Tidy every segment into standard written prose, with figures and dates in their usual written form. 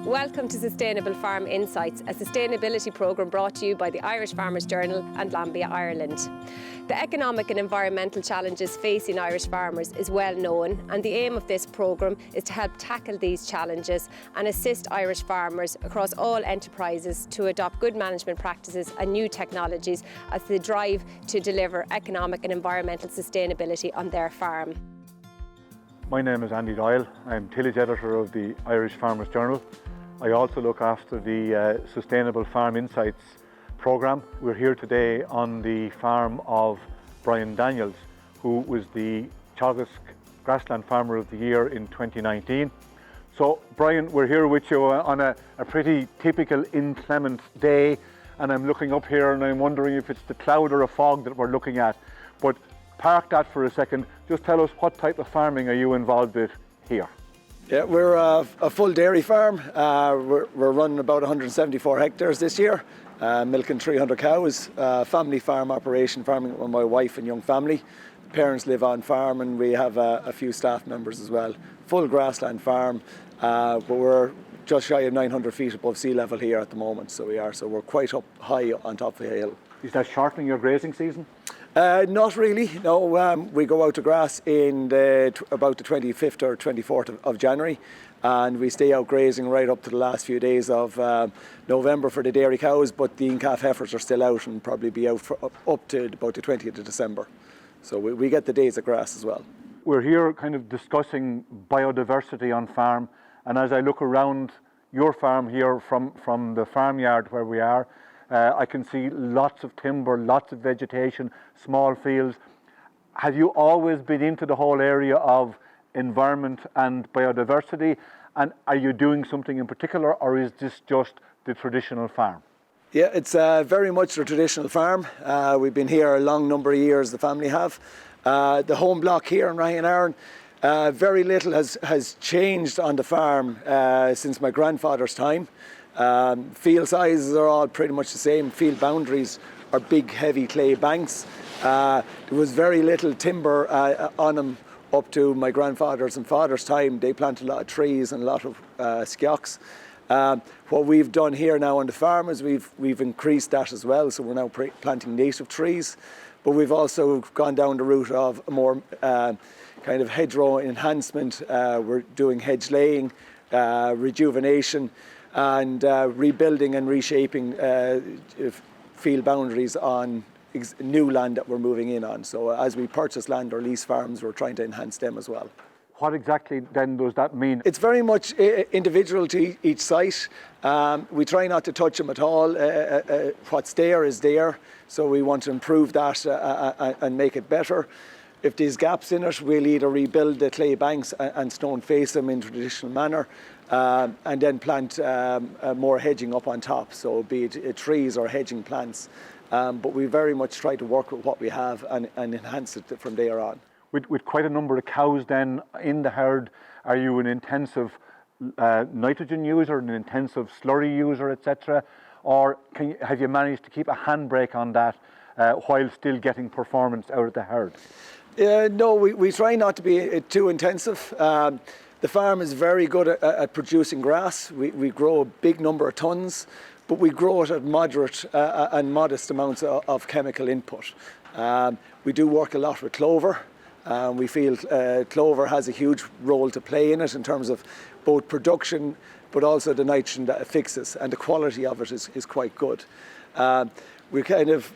Welcome to Sustainable Farm Insights, a sustainability programme brought to you by the Irish Farmers Journal and Glanbia, Ireland. The economic and environmental challenges facing Irish farmers is well known, and the aim of this programme is to help tackle these challenges and assist Irish farmers across all enterprises to adopt good management practices and new technologies as they drive to deliver economic and environmental sustainability on their farm. My name is Andy Doyle. I'm tillage editor of the Irish Farmers Journal. I also look after the Sustainable Farm Insights programme. We're here today on the farm of Bryan Daniels, who was the Teagasc Grassland Farmer of the Year in 2019. So Bryan, we're here with you on a pretty typical inclement day, and I'm looking up here and I'm wondering if it's the cloud or a fog that we're looking at. But park that for a second. Just tell us, what type of farming are you involved with here? Yeah, we're a full dairy farm. We're running about 174 hectares this year, milking 300 cows. Family farm operation, farming with my wife and young family. The parents live on farm, and we have a few staff members as well. Full grassland farm, but we're just shy of 900 feet above sea level here at the moment. So we're quite up high on top of a hill. Is that shortening your grazing season? Not really, no. We go out to grass in about the 25th or 24th of January, and we stay out grazing right up to the last few days of November for the dairy cows, but the in-calf heifers are still out and probably be out for up to about the 20th of December. So we get the days of grass as well. We're here kind of discussing biodiversity on farm, and as I look around your farm here from the farmyard where we are, I can see lots of timber, lots of vegetation, small fields. Have you always been into the whole area of environment and biodiversity? And are you doing something in particular, or is this just the traditional farm? Yeah, it's very much the traditional farm. We've been here a long number of years, the family have. The home block here in Ryan, very little has changed on the farm since my grandfather's time. Field sizes are all pretty much the same. Field boundaries are big, heavy clay banks. There was very little timber on them up to my grandfather's and father's time. They planted a lot of trees and a lot of skioks. What we've done here now on the farm is we've increased that as well. So we're now planting native trees, but we've also gone down the route of a more kind of hedgerow enhancement. We're doing hedge laying, rejuvenation, and rebuilding and reshaping field boundaries on new land that we're moving in on. So as we purchase land or lease farms, we're trying to enhance them as well. What exactly then does that mean? It's very much individual to each site. We try not to touch them at all. What's there is there, so we want to improve that and make it better. If there's gaps in it, we'll either rebuild the clay banks and stone face them in traditional manner, and then plant more hedging up on top, so be it trees or hedging plants. But we very much try to work with what we have and enhance it from there on. With quite a number of cows then in the herd, are you an intensive nitrogen user, an intensive slurry user, etc.? Or have you managed to keep a handbrake on that while still getting performance out of the herd? No, we try not to be too intensive. The farm is very good at producing grass. We grow a big number of tons, but we grow it at moderate and modest amounts of chemical input. We do work a lot with clover. We feel clover has a huge role to play in it in terms of both production, but also the nitrogen that it fixes, and the quality of it is quite good. We're kind of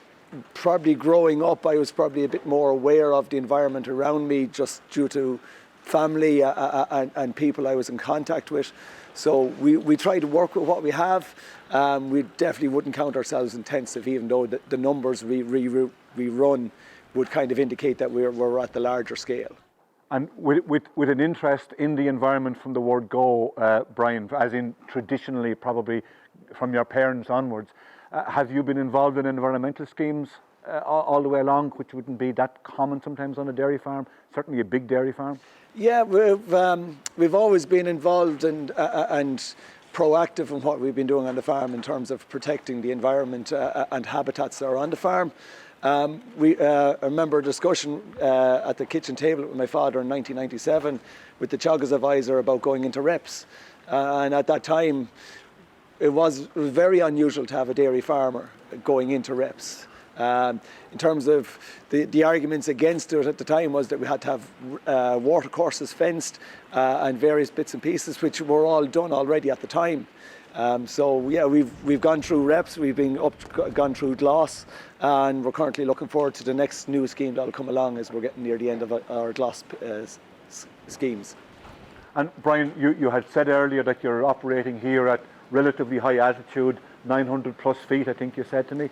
probably growing up, I was probably a bit more aware of the environment around me just due to family and people I was in contact with. So we try to work with what we have. We definitely wouldn't count ourselves intensive, even though the numbers we run would kind of indicate that we're at the larger scale. And with an interest in the environment from the word go, Bryan, as in traditionally probably from your parents onwards, have you been involved in environmental schemes all the way along, which wouldn't be that common sometimes on a dairy farm, certainly a big dairy farm? Yeah, we've always been involved and proactive in what we've been doing on the farm in terms of protecting the environment and habitats that are on the farm. I remember a discussion at the kitchen table with my father in 1997 with the Teagasc advisor about going into reps. And at that time, it was very unusual to have a dairy farmer going into reps. In terms of the arguments against it at the time was that we had to have watercourses fenced and various bits and pieces, which were all done already at the time. So yeah, we've gone through reps, we've gone through GLAS, and we're currently looking forward to the next new scheme that'll come along as we're getting near the end of our GLAS schemes. And Brian, you had said earlier that you're operating here at relatively high altitude, 900 plus feet, I think you said to me.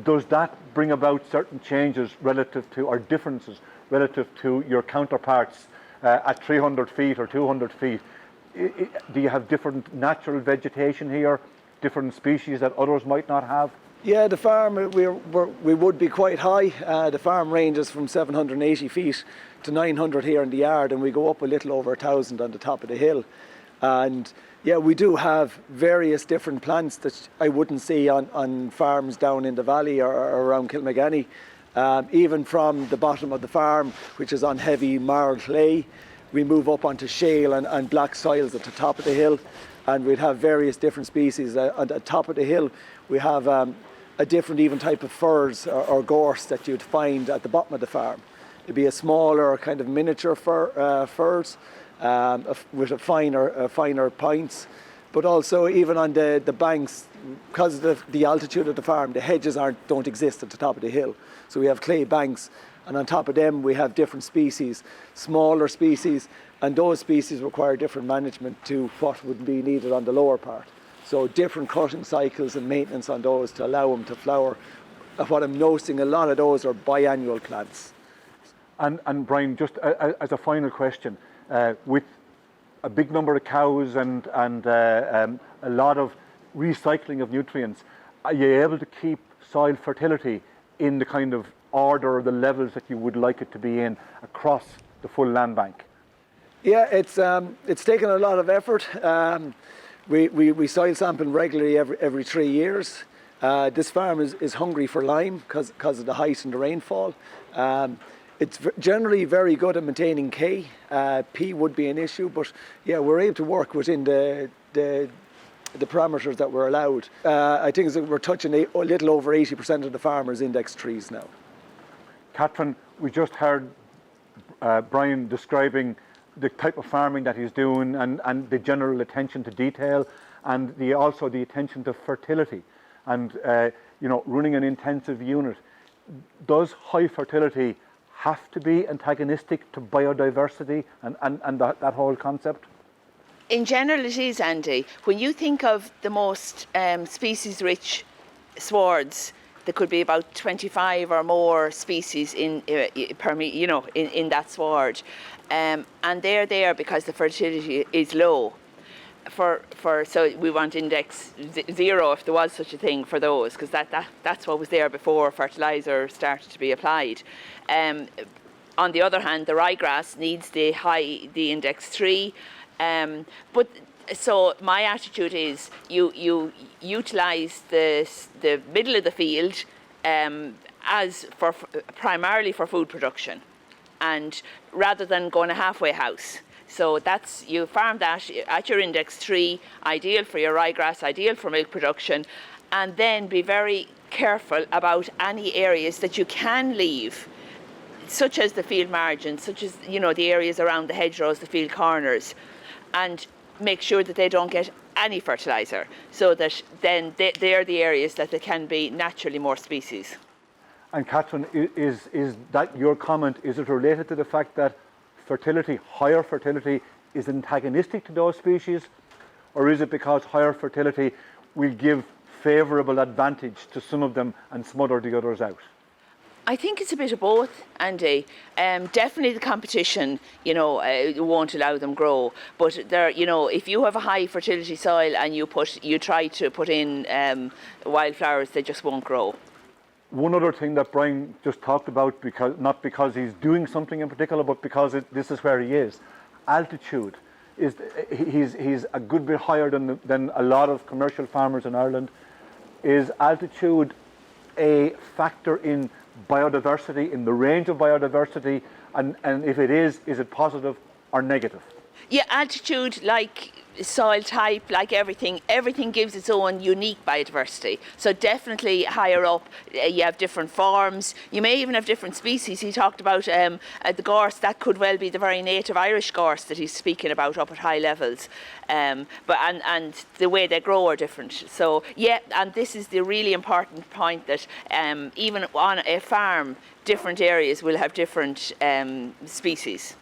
Does that bring about certain changes relative to, or differences relative to your counterparts at 300 feet or 200 feet? Do you have different natural vegetation here, different species that others might not have? Yeah, the farm, we would be quite high. The farm ranges from 780 feet to 900 here in the yard, and we go up a little over 1,000 on the top of the hill. And yeah, we do have various different plants that I wouldn't see on farms down in the valley or around Kilkenny. Even from the bottom of the farm, which is on heavy marl clay, we move up onto shale and black soils at the top of the hill, and we'd have various different species. At the top of the hill, we have a different even type of firs or gorse that you'd find at the bottom of the farm. It'd be a smaller kind of miniature firs with a finer points, but also even on the banks, because of the altitude of the farm, the hedges don't exist at the top of the hill. So we have clay banks, and on top of them we have different species, smaller species, and those species require different management to what would be needed on the lower part. So different cutting cycles and maintenance on those to allow them to flower. What I'm noticing, a lot of those are biannual plants. And Brian, just as a final question, with a big number of cows and a lot of recycling of nutrients, are you able to keep soil fertility in the kind of order or the levels that you would like it to be in across the full land bank? Yeah, it's taken a lot of effort. We soil sample regularly every 3 years. This farm is hungry for lime because of the height and the rainfall. It's generally very good at maintaining K. P would be an issue, but yeah, we're able to work within the parameters that we're allowed. I think we're touching a little over 80% of the farmers' index trees now. Catherine, we just heard Brian describing the type of farming that he's doing and the general attention to detail and also the attention to fertility and running an intensive unit. Does high fertility have to be antagonistic to biodiversity and that whole concept? In general it is, Andy. When you think of the most species-rich swards, there could be about 25 or more species in that sward. And they're there because the fertility is low. So we want index 0 if there was such a thing for those, because that's what was there before fertiliser started to be applied. On the other hand, the ryegrass needs the index 3. But so my attitude is you utilise the middle of the field as primarily for food production, and rather than going a halfway house. So you farm that at your index 3, ideal for your ryegrass, ideal for milk production, and then be very careful about any areas that you can leave, such as the field margins, such as the areas around the hedgerows, the field corners, and make sure that they don't get any fertiliser, so that then they're the areas that there can be naturally more species. And Catherine, is that your comment, is it related to the fact that higher fertility is antagonistic to those species, or is it because higher fertility will give favourable advantage to some of them and smother the others out? I think it's a bit of both, Andy. Definitely the competition, won't allow them grow. But if you have a high fertility soil and you try to put in wildflowers, they just won't grow. One other thing that Brian just talked about, not because he's doing something in particular, but because this is where he is. Altitude he's a good bit higher than a lot of commercial farmers in Ireland. Is altitude a factor in biodiversity, in the range of biodiversity, and if it is it positive or negative? Yeah, altitude, like soil type, like everything gives its own unique biodiversity. So definitely higher up, you have different forms. You may even have different species. He talked about the gorse. That could well be the very native Irish gorse that he's speaking about up at high levels. And the way they grow are different. So yeah, and this is the really important point, that even on a farm, different areas will have different species.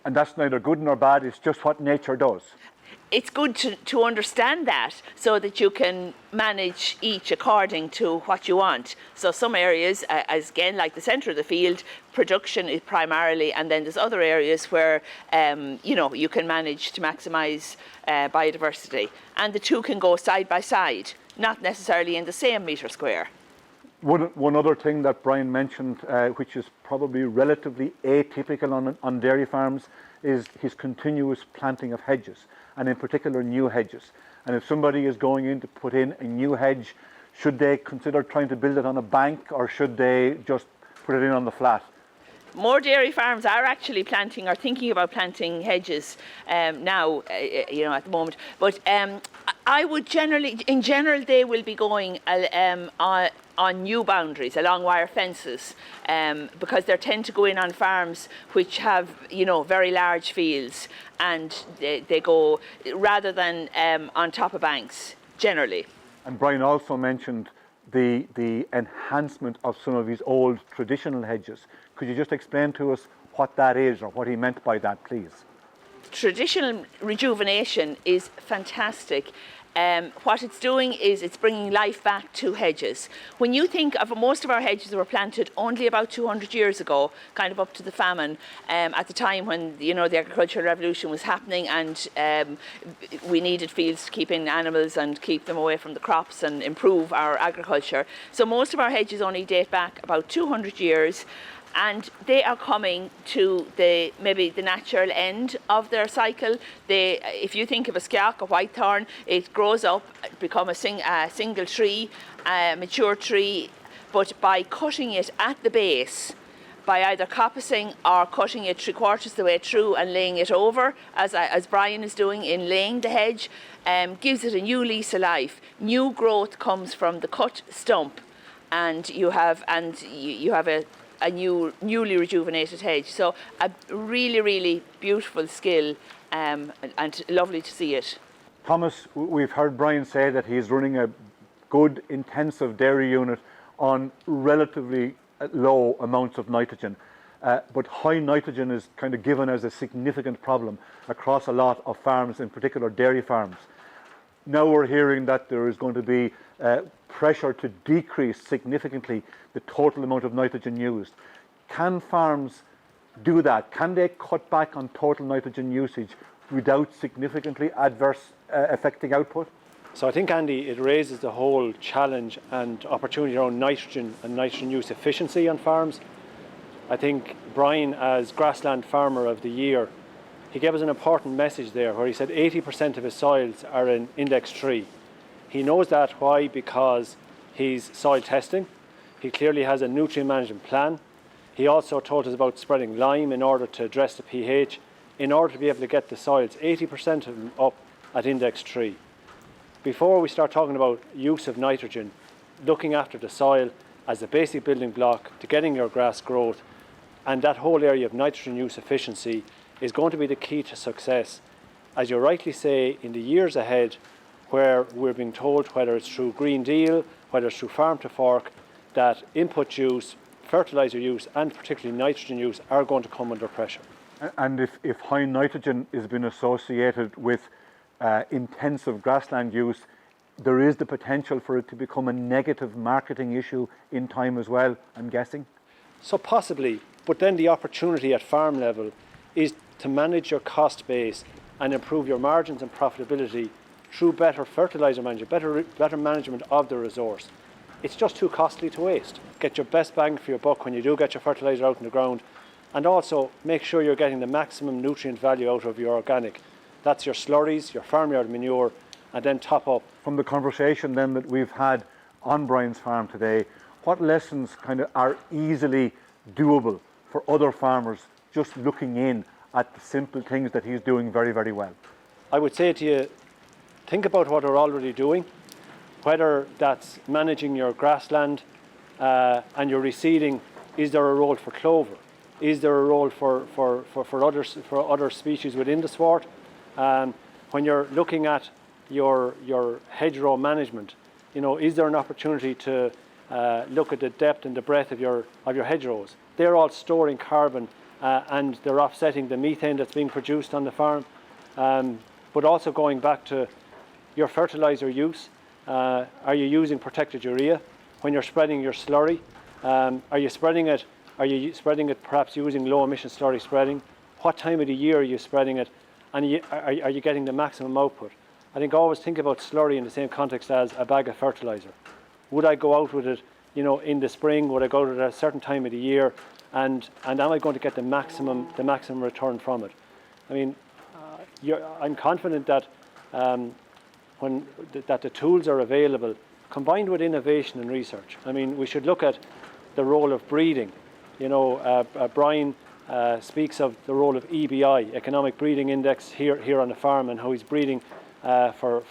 And that's neither good nor bad, it's just what nature does. It's good to understand that, so that you can manage each according to what you want. So some areas, as again, like the centre of the field, production is primarily, and then there's other areas where you can manage to maximise biodiversity. And the two can go side by side, not necessarily in the same metre square. One other thing that Brian mentioned, which is probably relatively atypical on dairy farms, is his continuous planting of hedges, and in particular new hedges. And if somebody is going in to put in a new hedge, should they consider trying to build it on a bank, or should they just put it in on the flat? More dairy farms are actually planting or thinking about planting hedges now, at the moment. But I would in general, they will be going on new boundaries along wire fences, because they tend to go in on farms which have, very large fields, and they go rather than on top of banks generally. And Brian also mentioned the enhancement of some of his old traditional hedges. Could you just explain to us what that is, or what he meant by that, please? Traditional rejuvenation is fantastic. What it's doing is it's bringing life back to hedges. When you think of most of our hedges were planted only about 200 years ago, kind of up to the famine, at the time when the agricultural revolution was happening, and we needed fields to keep in animals and keep them away from the crops and improve our agriculture. So most of our hedges only date back about 200 years. And they are coming to maybe the natural end of their cycle. If you think of a skeoch, a whitethorn, it grows up, become a single tree, a mature tree, but by cutting it at the base, by either coppicing or cutting it 3/4 the way through and laying it over, as Brian is doing in laying the hedge, gives it a new lease of life. New growth comes from the cut stump, and you have a newly rejuvenated hedge. So a really, really beautiful skill, and lovely to see it. Thomas, we've heard Brian say that he's running a good intensive dairy unit on relatively low amounts of nitrogen, but high nitrogen is kind of given as a significant problem across a lot of farms, in particular dairy farms. Now we're hearing that there is going to be pressure to decrease significantly the total amount of nitrogen used. Can farms do that? Can they cut back on total nitrogen usage without significantly adverse affecting output? So I think, Andy, it raises the whole challenge and opportunity around nitrogen and nitrogen use efficiency on farms. I think Brian, as Grassland Farmer of the Year, he gave us an important message there where he said 80% of his soils are in index 3. He knows that. Why? Because he's soil testing. He clearly has a nutrient management plan. He also told us about spreading lime in order to address the pH, in order to be able to get the soils, 80% of them, up at index 3. Before we start talking about use of nitrogen, looking after the soil as a basic building block to getting your grass growth, and that whole area of nitrogen use efficiency is going to be the key to success. As you rightly say, in the years ahead, where we're being told, whether it's through Green Deal, whether it's through Farm to Fork, that input use, fertiliser use and particularly nitrogen use are going to come under pressure. And if high nitrogen is being associated with intensive grassland use, there is the potential for it to become a negative marketing issue in time as well, I'm guessing? So possibly, but then the opportunity at farm level is to manage your cost base and improve your margins and profitability through better fertiliser management, better management of the resource. It's just too costly to waste. Get your best bang for your buck when you do get your fertiliser out in the ground, and also make sure you're getting the maximum nutrient value out of your organic. That's your slurries, your farmyard manure, and then top up. From the conversation then that we've had on Brian's farm today, what lessons kind of are easily doable for other farmers just looking in at the simple things that he's doing very, very well? I would say to you, think about what we're already doing, whether that's managing your grassland and your reseeding. Is there a role for clover? Is there a role for other species within the sward? When you're looking at your hedgerow management, is there an opportunity to look at the depth and the breadth of your hedgerows? They're all storing carbon and they're offsetting the methane that's being produced on the farm. But also going back to your fertilizer use, are you using protected urea when you're spreading your slurry? Are you spreading it perhaps using low emission slurry spreading? What time of the year are you spreading it? And are you getting the maximum output? I think always think about slurry in the same context as a bag of fertilizer. Would I go out with it, in the spring? Would I go out with it at a certain time of the year? And am I going to get the maximum return from it? I mean, I'm confident that that the tools are available, combined with innovation and research. I mean, we should look at the role of breeding. Bryan speaks of the role of EBI, Economic Breeding Index, here on the farm, and how he's breeding for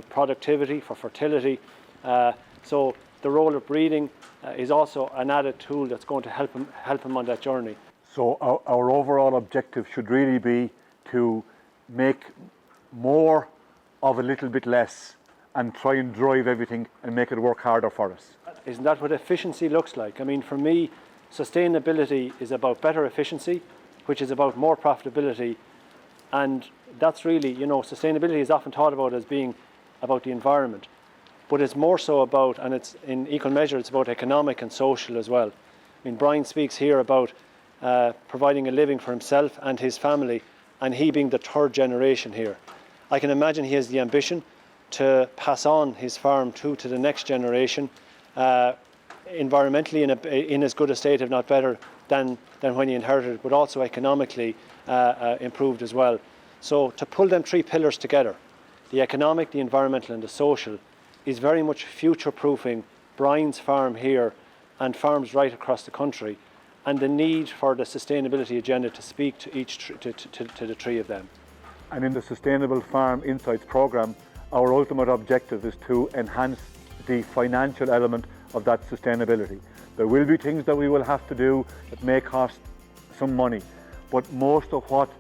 productivity, for fertility. So the role of breeding is also an added tool that's going to help him on that journey. So our overall objective should really be to make more of a little bit less and try and drive everything and make it work harder for us. Isn't that what efficiency looks like? I mean, for me, sustainability is about better efficiency, which is about more profitability. And that's really, sustainability is often thought about as being about the environment, but it's more so about, and it's in equal measure, it's about economic and social as well. I mean, Bryan speaks here about providing a living for himself and his family, and he being the third generation here. I can imagine he has the ambition to pass on his farm to the next generation, environmentally in as good a state, if not better, than when he inherited it, but also economically improved as well. So to pull them three pillars together, the economic, the environmental and the social, is very much future-proofing Bryan's farm here and farms right across the country, and the need for the sustainability agenda to speak to to the three of them. And in the Sustainable Farm Insights programme, our ultimate objective is to enhance the financial element of that sustainability. There will be things that we will have to do that may cost some money, but most of what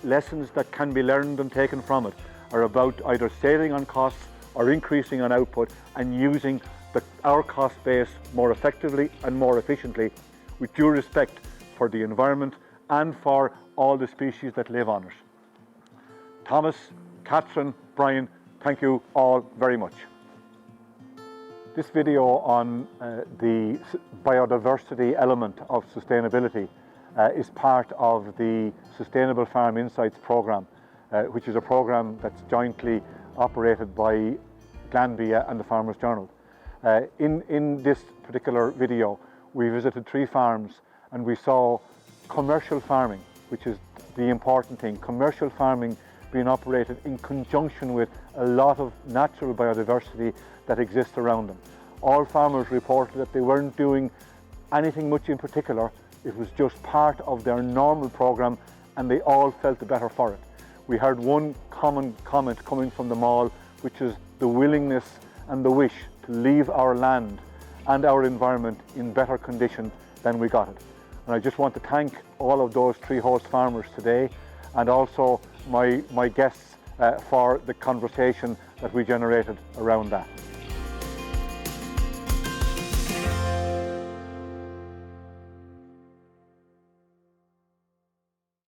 lessons that can be learned and taken from it are about either saving on costs or increasing on output and using our cost base more effectively and more efficiently, with due respect for the environment and for all the species that live on it. Thomas, Catherine, Bryan, thank you all very much. This video on the biodiversity element of sustainability is part of the Sustainable Farm Insights programme, which is a programme that's jointly operated by Glanbia and the Farmers Journal. In this particular video, we visited 3 farms and we saw commercial farming, which is the important thing. Commercial farming being operated in conjunction with a lot of natural biodiversity that exists around them. All farmers reported that they weren't doing anything much in particular. It was just part of their normal programme and they all felt the better for it. We heard one common comment coming from them all, which is the willingness and the wish to leave our land and our environment in better condition than we got it. And I just want to thank all of those 3 host farmers today, and also my guests for the conversation that we generated around that.